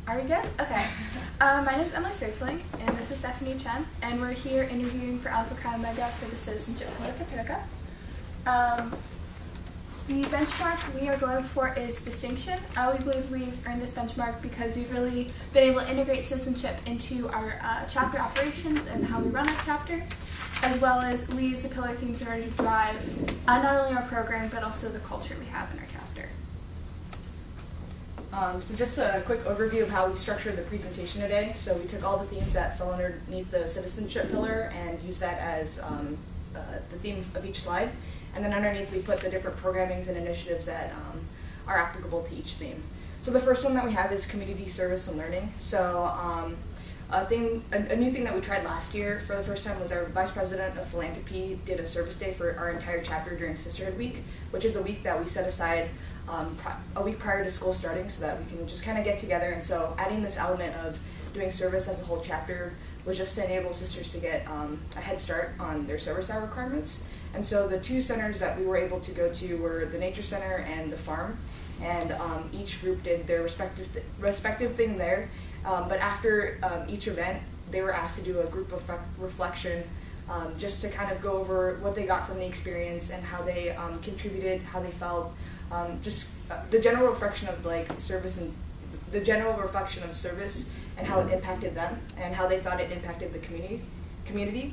Are we good? Okay. My name is Emily Surfling, and this is Stephanie Chen, and we're here interviewing for Alpha Chi Omega for the Citizenship pillar for Pitica. The benchmark we are going for is distinction. We believe we've earned this benchmark because we've really been able to integrate citizenship into our chapter operations and how we run our chapter, as well as we use the pillar themes in order to drive not only our program, but also the culture we have in our chapter. So just a quick overview of how we structured the presentation today. So we took all the themes that fell underneath the citizenship pillar and used that as the theme of each slide. And then underneath we put the different programmings and initiatives that are applicable to each theme. So the first one that we have is community service and learning. So a new thing that we tried last year for the first time was our Vice President of Philanthropy did a service day for our entire chapter during Sisterhood Week, which is a week that we set aside a week prior to school starting so that we can just kind of get together. And so adding this element of doing service as a whole chapter was just to enable sisters to get a head start on their service hour requirements. And so the two centers that we were able to go to were the Nature Center and the farm, and each group did their respective thing there. But after each event, they were asked to do a group reflection just to kind of go over what they got from the experience and how they contributed, how they felt, just the general reflection of service and the general reflection of service and how it impacted them and how they thought it impacted the community.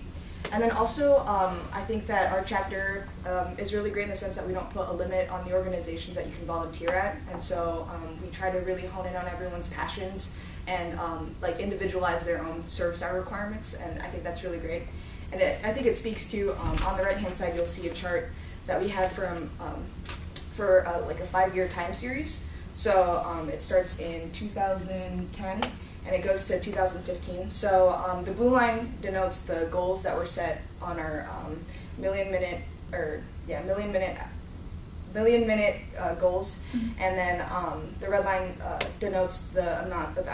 And then also, I think that our chapter is really great in the sense that we don't put a limit on the organizations that you can volunteer at, and so we try to really hone in on everyone's passions and individualize their own service hour requirements, and I think that's really great. And I think it speaks to, on the right-hand side, you'll see a chart that we have for a 5-year time series. So it starts in 2010 and it goes to 2015. So the blue line denotes the goals that were set on our million minute goals, and then the red line denotes the amount of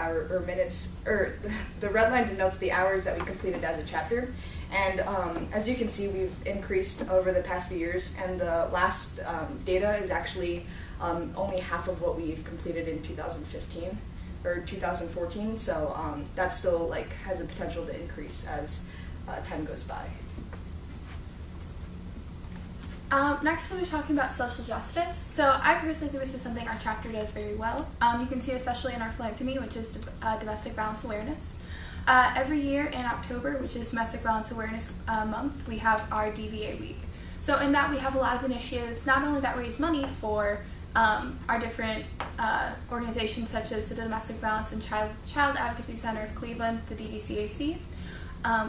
the red line denotes the hours that we completed as a chapter. And as you can see, we've increased over the past few years, and the last data is actually only half of what we've completed in 2015 or 2014. So that still has the potential to increase as time goes by. Next we'll be talking about social justice. So I personally think this is something our chapter does very well. You can see it especially in our philanthropy, which is domestic violence awareness. Every year in October, which is Domestic Violence Awareness Month, we have our DVA week. So in that we have a lot of initiatives, not only that raise money for our different organizations such as the Domestic Violence and Child Advocacy Center of Cleveland, the DVCAC,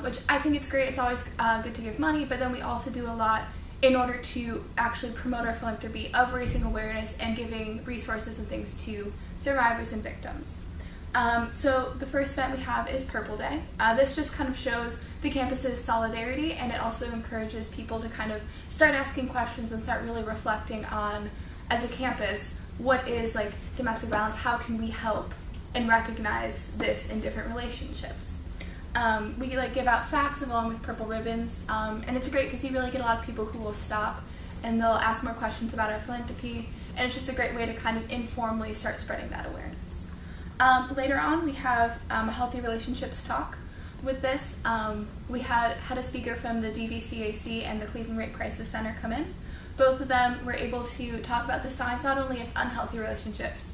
which I think it's great. It's always good to give money, but then we also do a lot in order to actually promote our philanthropy of raising awareness and giving resources and things to survivors and victims. So the first event we have is Purple Day. This just kind of shows the campus's solidarity, and it also encourages people to kind of start asking questions and start really reflecting on, as a campus, what is domestic violence, how can we help and recognize this in different relationships. We give out facts along with purple ribbons, and it's great because you really get a lot of people who will stop and they'll ask more questions about our philanthropy, and it's just a great way to kind of informally start spreading that awareness. Later on, we have a Healthy Relationships talk. With this, we had a speaker from the DVCAC and the Cleveland Rape Crisis Center come in. Both of them were able to talk about the signs not only of unhealthy relationships,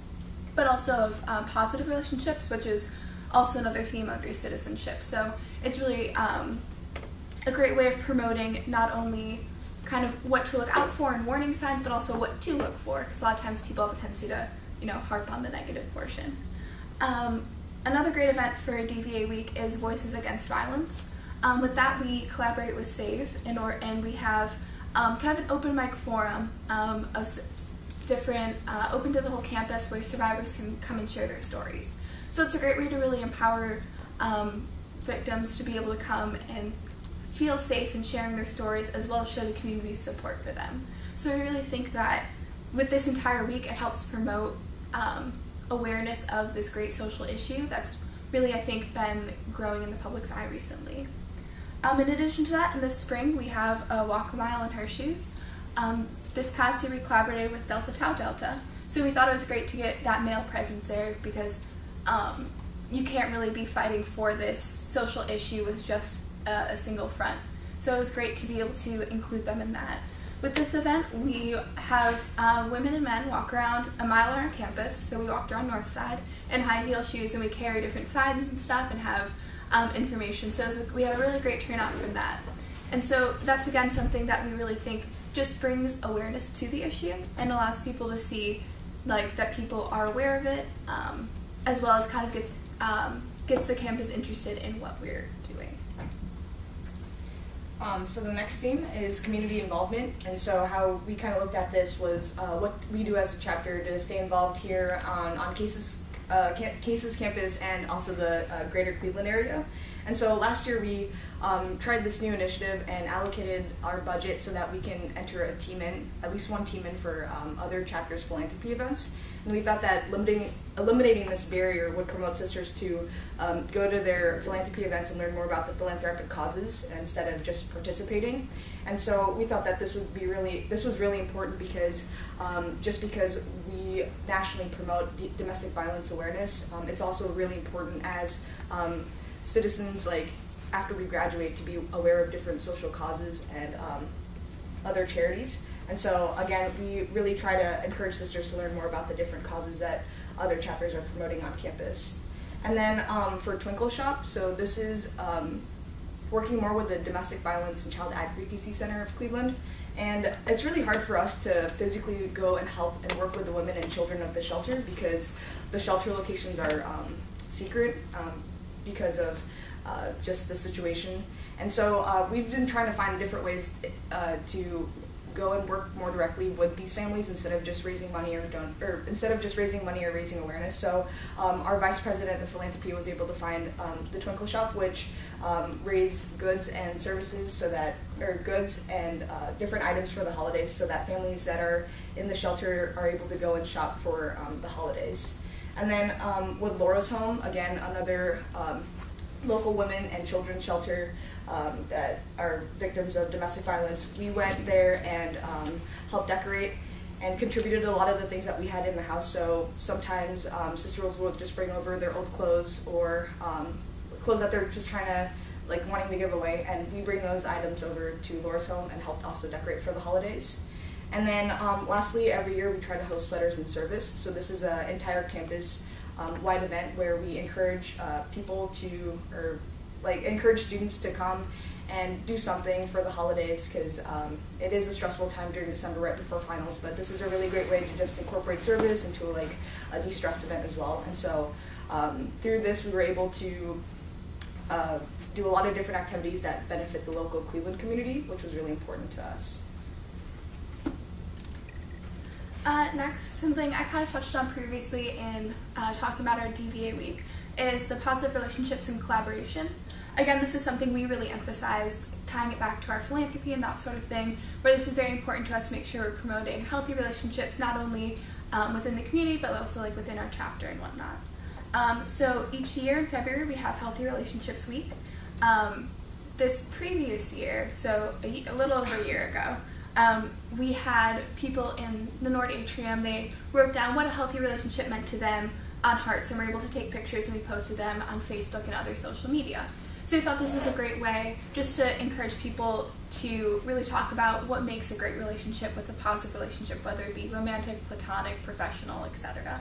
but also of positive relationships, which is also another theme under citizenship. So it's really a great way of promoting not only kind of what to look out for and warning signs, but also what to look for, because a lot of times people have a tendency to harp on the negative portion. Another great event for DVA Week is Voices Against Violence. With that, we collaborate with SAVE, and we have kind of an open mic forum of different, open to the whole campus, where survivors can come and share their stories. So it's a great way to really empower victims to be able to come and feel safe in sharing their stories, as well as show the community's support for them. So I really think that with this entire week, it helps promote awareness of this great social issue that's really, I think, been growing in the public's eye recently. In addition to that, in the spring, we have a Walk a Mile in Her Shoes. This past year, we collaborated with Delta Tau Delta, so we thought it was great to get that male presence there, because you can't really be fighting for this social issue with just a single front. So it was great to be able to include them in that. With this event, we have women and men walk around a mile on our campus. So we walked around North Side in high heel shoes, and we carry different signs and stuff and have information. So we had a really great turnout from that. And so that's, again, something that we really think just brings awareness to the issue and allows people to see that people are aware of it, as well as kind of gets the campus interested in what we're doing. So the next theme is community involvement, and so how we kind of looked at this was what we do as a chapter to stay involved here on Cases campus and also the greater Cleveland area. And so last year we tried this new initiative and allocated our budget so that we can enter a team in, at least one team in for other chapters' philanthropy events. And we thought that eliminating this barrier would promote sisters to go to their philanthropy events and learn more about the philanthropic causes instead of just participating. And so we thought that this was really important because just because we nationally promote domestic violence awareness, it's also really important as citizens, after we graduate, to be aware of different social causes and other charities. And so, again, we really try to encourage sisters to learn more about the different causes that other chapters are promoting on campus. And then for Twinkle Shop, so this is working more with the Domestic Violence and Child Advocacy Center of Cleveland. And it's really hard for us to physically go and help and work with the women and children of the shelter because the shelter locations are secret because of just the situation. And so we've been trying to find different ways to go and work more directly with these families instead of just raising money or raising awareness. So our vice president of philanthropy was able to find the Twinkle Shop, which raise goods and services goods and different items for the holidays, so that families that are in the shelter are able to go and shop for the holidays. And then with Laura's Home, again, another local women and children's shelter that are victims of domestic violence. We went there and helped decorate and contributed a lot of the things that we had in the house. So sometimes sisters will just bring over their old clothes or clothes that they're just trying to, wanting to give away, and we bring those items over to Laura's Home and helped also decorate for the holidays. And then lastly, every year we try to host Letters in Service. So this is an entire campus wide event where we encourage encourage students to come and do something for the holidays, because it is a stressful time during December right before finals, but this is a really great way to just incorporate service into a de-stress event as well. And so through this we were able to do a lot of different activities that benefit the local Cleveland community, which was really important to us. Next, something I kind of touched on previously in talking about our DVA week is the positive relationships and collaboration. Again, this is something we really emphasize, tying it back to our philanthropy and that sort of thing, where this is very important to us to make sure we're promoting healthy relationships, not only within the community, but also within our chapter and whatnot. So each year in February, we have Healthy Relationships Week. This previous year, so a little over a year ago, we had people in the Nord Atrium. They wrote down what a healthy relationship meant to them on hearts, and were able to take pictures, and we posted them on Facebook and other social media. So we thought this was a great way just to encourage people to really talk about what makes a great relationship, what's a positive relationship, whether it be romantic, platonic, professional, etc.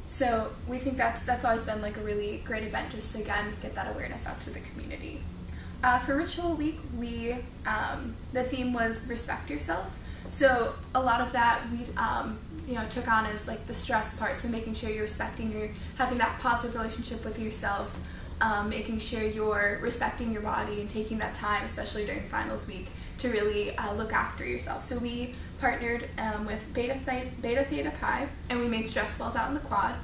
So we think that's always been a really great event, just to again get that awareness out to the community. For Ritual Week, the theme was respect yourself. So a lot of that we took on as the stress part. So making sure you're having that positive relationship with yourself, making sure you're respecting your body and taking that time, especially during finals week, to really look after yourself. So we partnered with Beta Theta Pi, and we made stress balls out in the quad.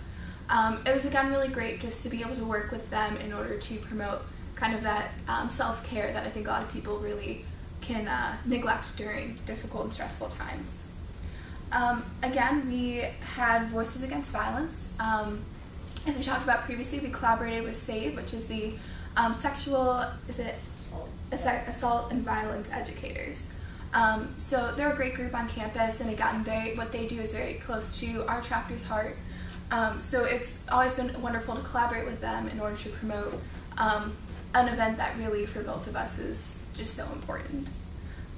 It was again really great just to be able to work with them in order to promote kind of that self-care that I think a lot of people really can neglect during difficult and stressful times. Again, we had Voices Against Violence. As we talked about previously, we collaborated with SAVE, which is the Assault and Violence Educators. So they're a great group on campus, and again, what they do is very close to our chapter's heart. So it's always been wonderful to collaborate with them in order to promote an event that really, for both of us, is just so important.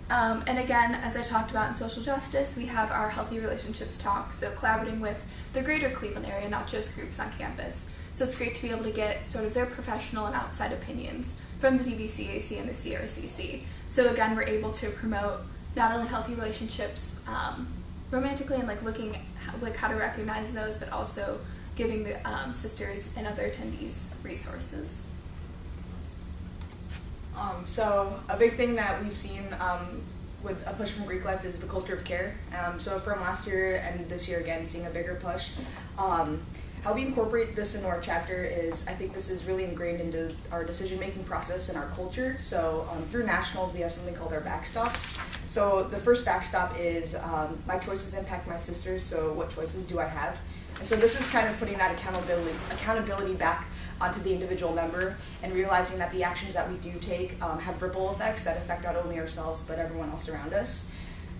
And again, as I talked about in social justice, we have our Healthy Relationships talk, so collaborating with the greater Cleveland area, not just groups on campus. So it's great to be able to get sort of their professional and outside opinions from the DVCAC and the CRCC. So again, we're able to promote not only healthy relationships romantically and looking at how to recognize those, but also giving the sisters and other attendees resources. So a big thing that we've seen with a push from Greek life is the culture of care. So from last year and this year again, seeing a bigger push. How we incorporate this into our chapter is, I think this is really ingrained into our decision-making process and our culture. So through nationals, we have something called our backstops. So the first backstop is my choices impact my sisters, so what choices do I have? And so this is kind of putting that accountability back onto the individual member and realizing that the actions that we do take have ripple effects that affect not only ourselves but everyone else around us.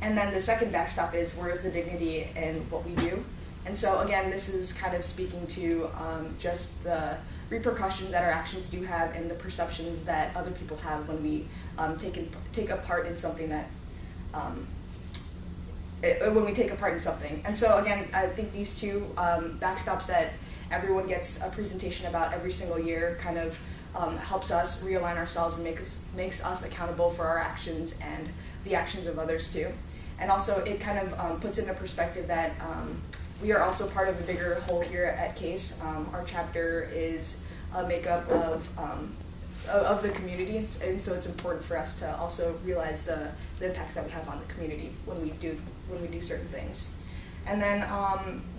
And then the second backstop is where is the dignity in what we do? And so again, this is kind of speaking to just the repercussions that our actions do have and the perceptions that other people have when we take a part in something that when we take a part in something. And so again, I think these two backstops that everyone gets a presentation about every single year kind of helps us realign ourselves and makes us accountable for our actions and the actions of others too. And also it kind of puts into perspective that we are also part of a bigger whole here at CASE. Our chapter is a makeup of the communities, and so it's important for us to also realize the impacts that we have on the community when we do certain things. And then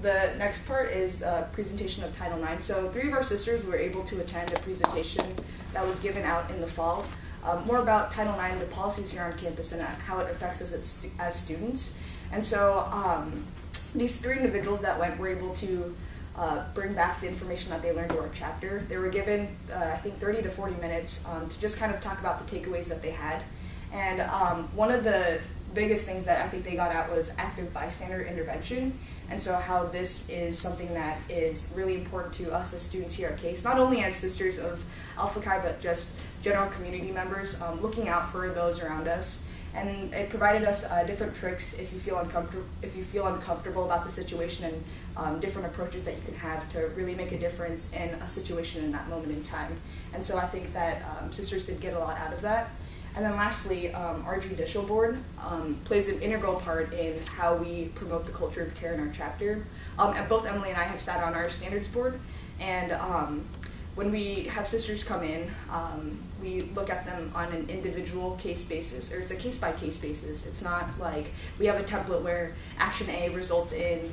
the next part is the presentation of Title IX. So 3 of our sisters were able to attend a presentation that was given out in the fall, more about Title IX, the policies here on campus, and how it affects us as students. And so these 3 individuals that went were able to bring back the information that they learned to our chapter. They were given, I think, 30 to 40 minutes to just kind of talk about the takeaways that they had. And one of the biggest things that I think they got out was active bystander intervention, and so how this is something that is really important to us as students here at CASE, not only as sisters of Alpha Chi, but just general community members, looking out for those around us. And it provided us different tricks if you feel uncomfortable about the situation, and different approaches that you can have to really make a difference in a situation in that moment in time. And so I think that sisters did get a lot out of that. And then lastly, our judicial board plays an integral part in how we promote the culture of care in our chapter. And both Emily and I have sat on our standards board, and when we have sisters come in, we look at them on an individual case basis, or it's a case-by-case basis. It's not like we have a template where action A results in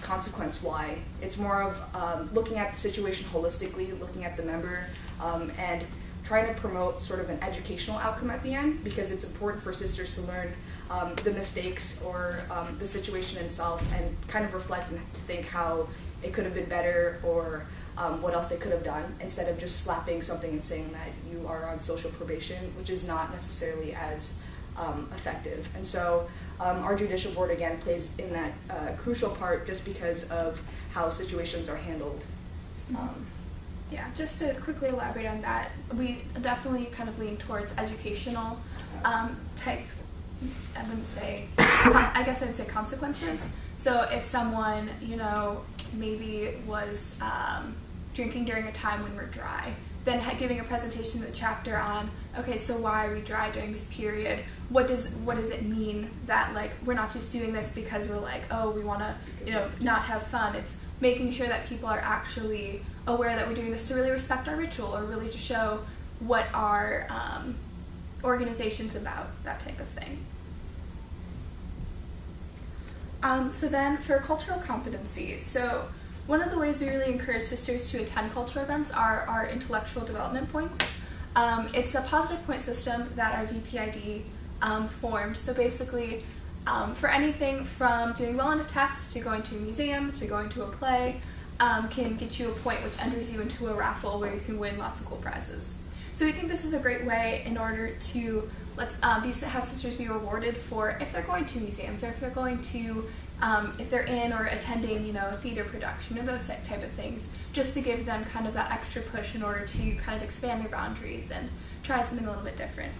consequence Y. It's more of looking at the situation holistically, looking at the member, and trying to promote sort of an educational outcome at the end, because it's important for sisters to learn the mistakes or the situation itself and kind of reflect and to think how it could have been better or what else they could have done, instead of just slapping something and saying that you are on social probation, which is not necessarily as effective. And so our judicial board again plays in that crucial part just because of how situations are handled. Yeah, just to quickly elaborate on that, we definitely kind of lean towards educational type, I wouldn't say, I guess I'd say consequences. So if someone, maybe was drinking during a time when we're dry, then giving a presentation to the chapter on, okay, so why are we dry during this period? What does it mean that we're not just doing this because we're we want to not have fun? It's making sure that people are actually aware that we're doing this to really respect our ritual, or really to show what our organization's about, that type of thing. So then for cultural competency, so one of the ways we really encourage sisters to attend cultural events are our intellectual development points. It's a positive point system that our VPID formed. So basically, for anything from doing well on a test to going to a museum to going to a play, can get you a point which enters you into a raffle where you can win lots of cool prizes. So we think this is a great way in order to have sisters be rewarded for if they're going to museums or if they're going to if they're in or attending, a theater production or those type of things, just to give them kind of that extra push in order to kind of expand their boundaries and try something a little bit different.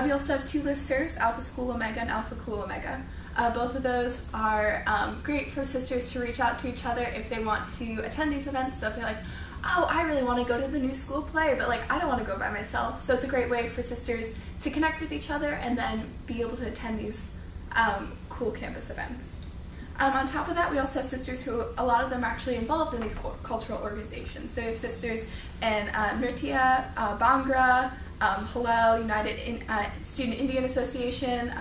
We also have 2 listservs, Alpha School Omega and Alpha Cool Omega. Both of those are great for sisters to reach out to each other if they want to attend these events. So if they're like, oh, I really want to go to the new school play, but I don't want to go by myself. So it's a great way for sisters to connect with each other and then be able to attend these cool campus events. On top of that, we also have sisters who, a lot of them are actually involved in these cultural organizations. So we have sisters in Nritya, Bhangra, Hillel, Student Indian Association,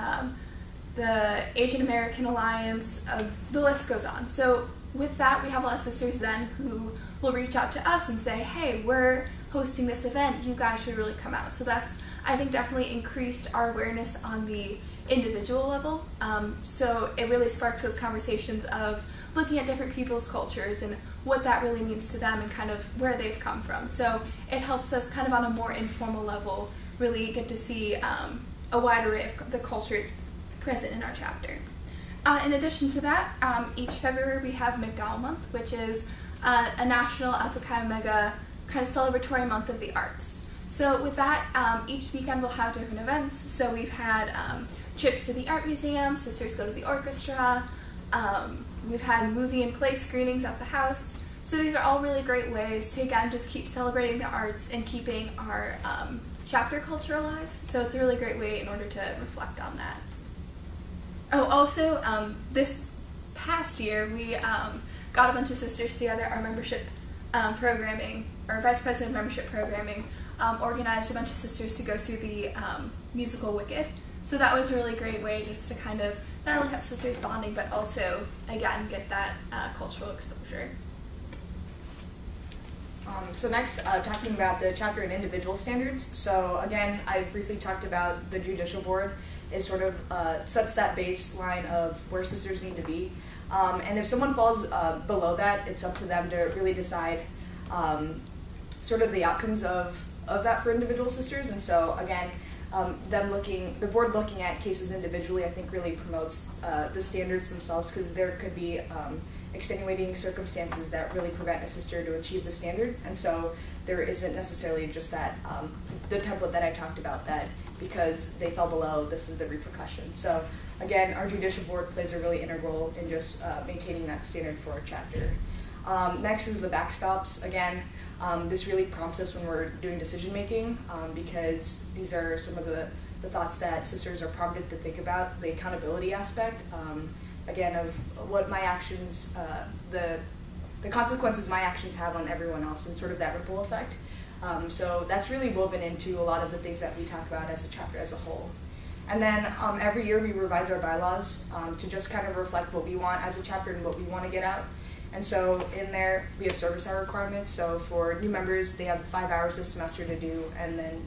the Asian American Alliance, the list goes on. So with that, we have a lot of sisters then who will reach out to us and say, hey, we're hosting this event, you guys should really come out. So that's, I think, definitely increased our awareness on the individual level. So it really sparks those conversations of looking at different people's cultures and what that really means to them and kind of where they've come from. So it helps us kind of on a more informal level really get to see a wide array of the cultures present in our chapter. In addition to that, each February we have McDowell Month, which is a national Alpha Chi Omega kind of celebratory month of the arts. So with that, each weekend we'll have different events. So we've had trips to the art museum, sisters go to the orchestra, we've had movie and play screenings at the house. So these are all really great ways to, again, just keep celebrating the arts and keeping our chapter culture alive. So it's a really great way in order to reflect on that. Oh, also, this past year, we got a bunch of sisters together. Our membership programming, our vice president of membership programming, organized a bunch of sisters to go see the musical Wicked. So that was a really great way just to kind of not only have sisters bonding, but also, again, get that cultural exposure. So next, talking about the chapter and individual standards. So again, I briefly talked about the judicial board. It sort of sets that baseline of where sisters need to be. And if someone falls below that, it's up to them to really decide sort of the outcomes of that for individual sisters. And so again, the board looking at cases individually, I think really promotes the standards themselves, because there could be extenuating circumstances that really prevent a sister to achieve the standard. And so there isn't necessarily just that, the template that I talked about, that because they fell below, this is the repercussion. So again, our judicial board plays a really integral role in just maintaining that standard for our chapter. Next is the backstops. Again, this really prompts us when we're doing decision making, because these are some of the thoughts that sisters are prompted to think about, the accountability aspect, again, of what my actions, the consequences my actions have on everyone else, and sort of that ripple effect. So that's really woven into a lot of the things that we talk about as a chapter as a whole. And then every year we revise our bylaws to just kind of reflect what we want as a chapter and what we want to get out. And so in there we have service hour requirements. So for new members, they have 5 hours a semester to do, and then